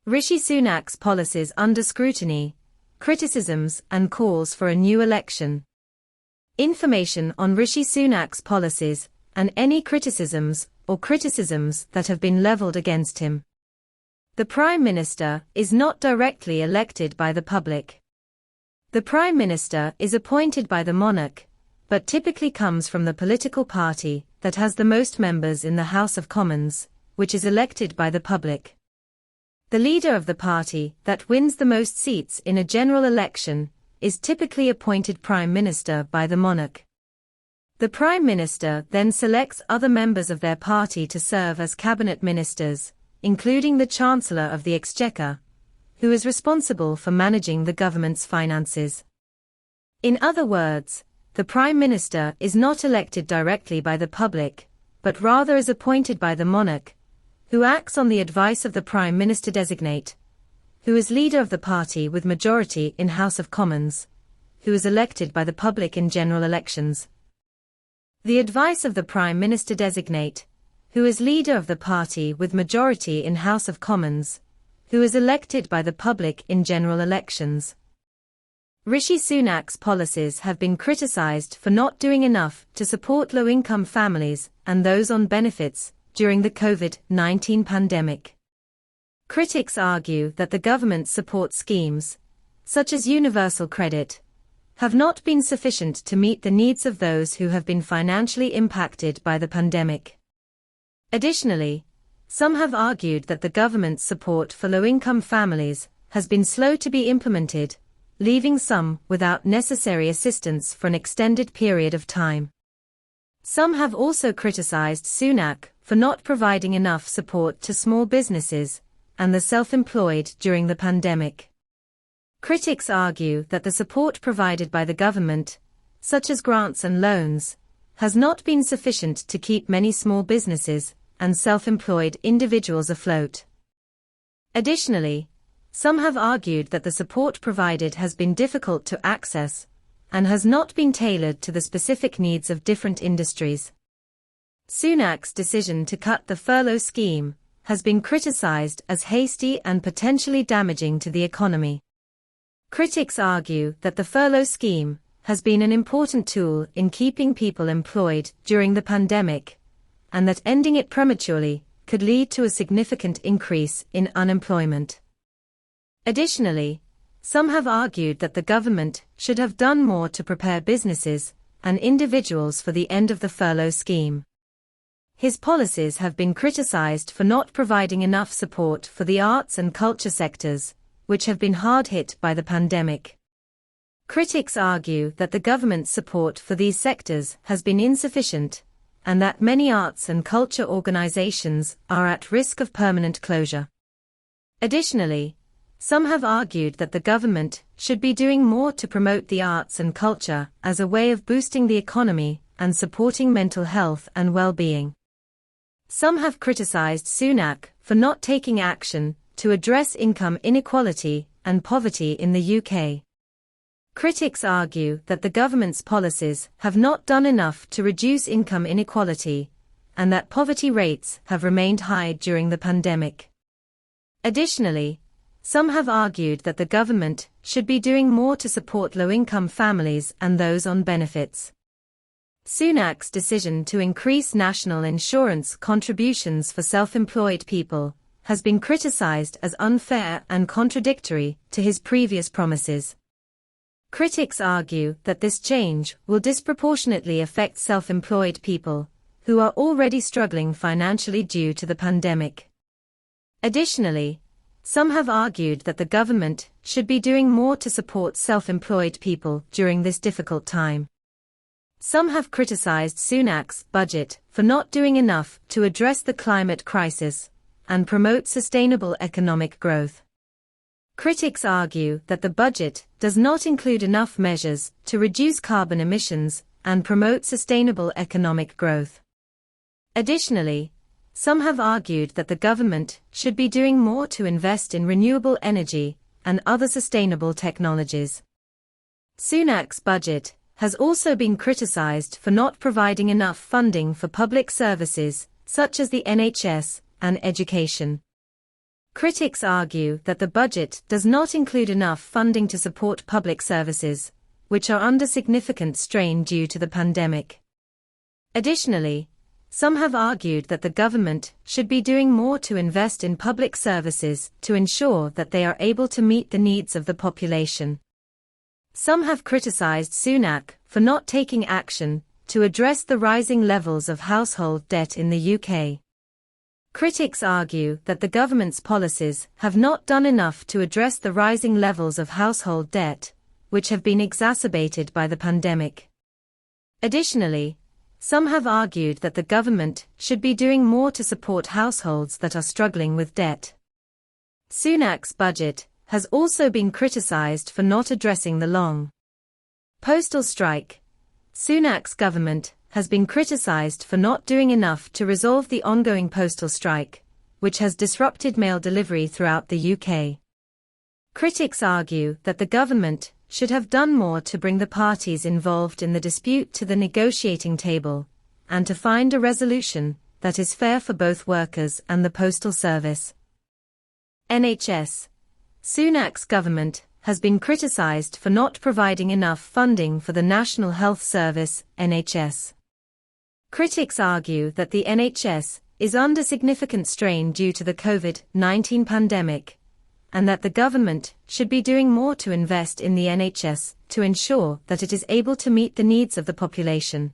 Rishi Sunak's policies under scrutiny, criticisms and calls for a new election. Information on Rishi Sunak's policies and any criticisms that have been levelled against him. The Prime Minister is not directly elected by the public. The Prime Minister is appointed by the monarch, but typically comes from the political party that has the most members in the House of Commons, which is elected by the public. The leader of the party that wins the most seats in a general election is typically appointed Prime Minister by the monarch. The Prime Minister then selects other members of their party to serve as cabinet ministers, including the Chancellor of the Exchequer, who is responsible for managing the government's finances. In other words, the Prime Minister is not elected directly by the public, but rather is appointed by the monarch, who acts on the advice of the Prime Minister-designate, who is leader of the party with majority in House of Commons, who is elected by the public in general elections. The advice of the Prime Minister-designate, who is leader of the party with majority in House of Commons, who is elected by the public in general elections. Rishi Sunak's policies have been criticised for not doing enough to support low-income families and those on benefits during the COVID-19 pandemic. Critics argue that the government's support schemes, such as universal credit, have not been sufficient to meet the needs of those who have been financially impacted by the pandemic. Additionally, some have argued that the government's support for low-income families has been slow to be implemented, leaving some without necessary assistance for an extended period of time. Some have also criticized Sunak for not providing enough support to small businesses and the self-employed during the pandemic. Critics argue that the support provided by the government, such as grants and loans, has not been sufficient to keep many small businesses and self-employed individuals afloat. Additionally, some have argued that the support provided has been difficult to access and has not been tailored to the specific needs of different industries. Sunak's decision to cut the furlough scheme has been criticized as hasty and potentially damaging to the economy. Critics argue that the furlough scheme has been an important tool in keeping people employed during the pandemic, and that ending it prematurely could lead to a significant increase in unemployment. Additionally, some have argued that the government should have done more to prepare businesses and individuals for the end of the furlough scheme. His policies have been criticized for not providing enough support for the arts and culture sectors, which have been hard hit by the pandemic. Critics argue that the government's support for these sectors has been insufficient, and that many arts and culture organizations are at risk of permanent closure. Additionally, some have argued that the government should be doing more to promote the arts and culture as a way of boosting the economy and supporting mental health and well-being. Some have criticized Sunak for not taking action to address income inequality and poverty in the UK. Critics argue that the government's policies have not done enough to reduce income inequality, and that poverty rates have remained high during the pandemic. Additionally, some have argued that the government should be doing more to support low-income families and those on benefits. Sunak's decision to increase national insurance contributions for self-employed people has been criticized as unfair and contradictory to his previous promises. Critics argue that this change will disproportionately affect self-employed people, who are already struggling financially due to the pandemic. Additionally, some have argued that the government should be doing more to support self-employed people during this difficult time. Some have criticized Sunak's budget for not doing enough to address the climate crisis and promote sustainable economic growth. Critics argue that the budget does not include enough measures to reduce carbon emissions and promote sustainable economic growth. Additionally, some have argued that the government should be doing more to invest in renewable energy and other sustainable technologies. Sunak's budget has also been criticized for not providing enough funding for public services, such as the NHS and education. Critics argue that the budget does not include enough funding to support public services, which are under significant strain due to the pandemic. Additionally, some have argued that the government should be doing more to invest in public services to ensure that they are able to meet the needs of the population. Some have criticized Sunak for not taking action to address the rising levels of household debt in the UK. Critics argue that the government's policies have not done enough to address the rising levels of household debt, which have been exacerbated by the pandemic. Additionally, some have argued that the government should be doing more to support households that are struggling with debt. Sunak's budget has also been criticized for not addressing the long postal strike. Sunak's government has been criticized for not doing enough to resolve the ongoing postal strike, which has disrupted mail delivery throughout the UK. Critics argue that the government should have done more to bring the parties involved in the dispute to the negotiating table, and to find a resolution that is fair for both workers and the postal service. NHS. Sunak's government has been criticised for not providing enough funding for the National Health Service, NHS. Critics argue that the NHS is under significant strain due to the COVID-19 pandemic, and that the government should be doing more to invest in the NHS to ensure that it is able to meet the needs of the population.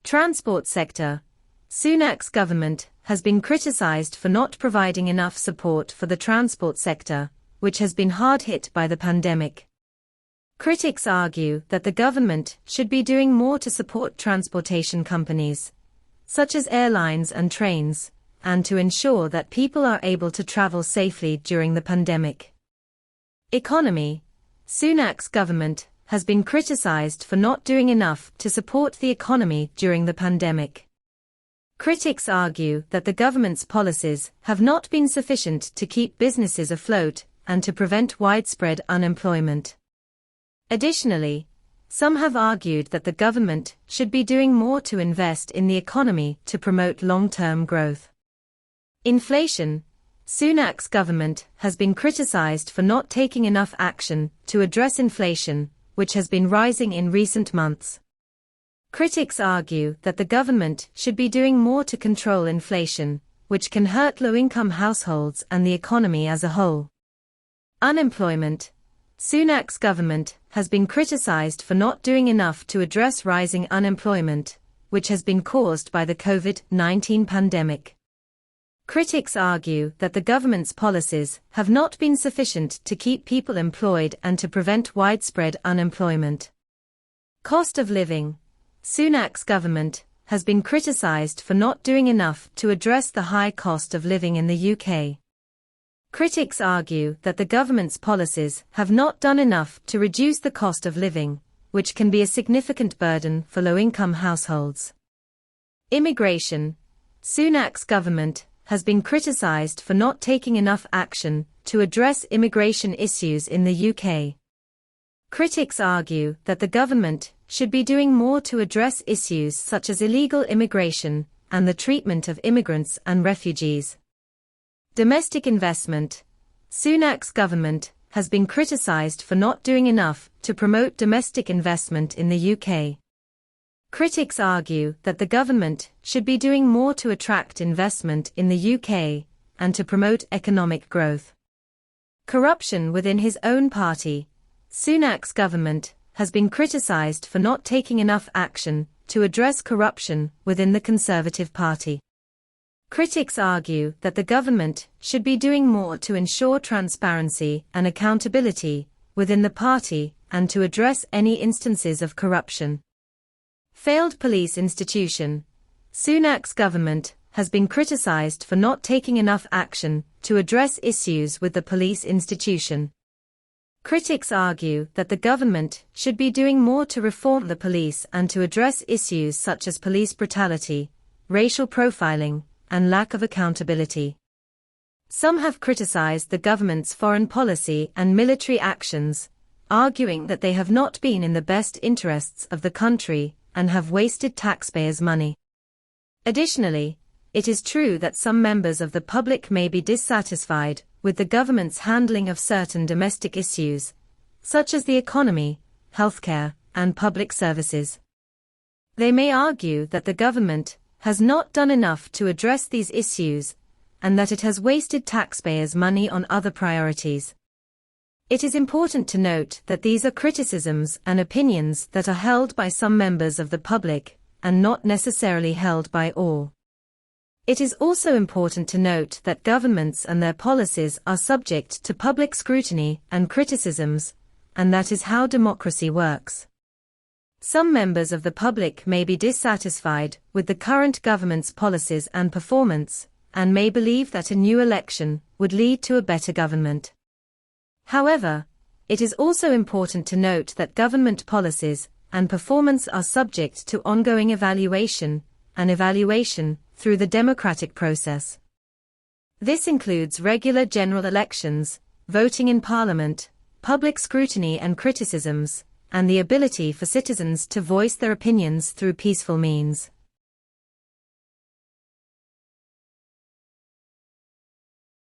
Transport sector. Sunak's government has been criticised for not providing enough support for the transport sector, which has been hard hit by the pandemic. Critics argue that the government should be doing more to support transportation companies, such as airlines and trains, and to ensure that people are able to travel safely during the pandemic. Economy. Sunak's government has been criticized for not doing enough to support the economy during the pandemic. Critics argue that the government's policies have not been sufficient to keep businesses afloat and to prevent widespread unemployment. Additionally, some have argued that the government should be doing more to invest in the economy to promote long-term growth. Inflation. Sunak's government has been criticized for not taking enough action to address inflation, which has been rising in recent months. Critics argue that the government should be doing more to control inflation, which can hurt low-income households and the economy as a whole. Unemployment. Sunak's government has been criticized for not doing enough to address rising unemployment, which has been caused by the COVID-19 pandemic. Critics argue that the government's policies have not been sufficient to keep people employed and to prevent widespread unemployment. Cost of living. Sunak's government has been criticized for not doing enough to address the high cost of living in the UK. Critics argue that the government's policies have not done enough to reduce the cost of living, which can be a significant burden for low-income households. Immigration. Sunak's government has been criticized for not taking enough action to address immigration issues in the UK. Critics argue that the government should be doing more to address issues such as illegal immigration and the treatment of immigrants and refugees. Domestic investment. Sunak's government has been criticized for not doing enough to promote domestic investment in the UK. Critics argue that the government should be doing more to attract investment in the UK and to promote economic growth. Corruption within his own party. Sunak's government has been criticized for not taking enough action to address corruption within the Conservative Party. Critics argue that the government should be doing more to ensure transparency and accountability within the party and to address any instances of corruption. Failed police institution. Sunak's government has been criticized for not taking enough action to address issues with the police institution. Critics argue that the government should be doing more to reform the police and to address issues such as police brutality, racial profiling, and lack of accountability. Some have criticized the government's foreign policy and military actions, arguing that they have not been in the best interests of the country and have wasted taxpayers' money. Additionally, it is true that some members of the public may be dissatisfied with the government's handling of certain domestic issues, such as the economy, healthcare, and public services. They may argue that the government has not done enough to address these issues, and that it has wasted taxpayers' money on other priorities. It is important to note that these are criticisms and opinions that are held by some members of the public, and not necessarily held by all. It is also important to note that governments and their policies are subject to public scrutiny and criticisms, and that is how democracy works. Some members of the public may be dissatisfied with the current government's policies and performance, and may believe that a new election would lead to a better government. However, it is also important to note that government policies and performance are subject to ongoing evaluation through the democratic process. This includes regular general elections, voting in parliament, public scrutiny and criticisms, and the ability for citizens to voice their opinions through peaceful means.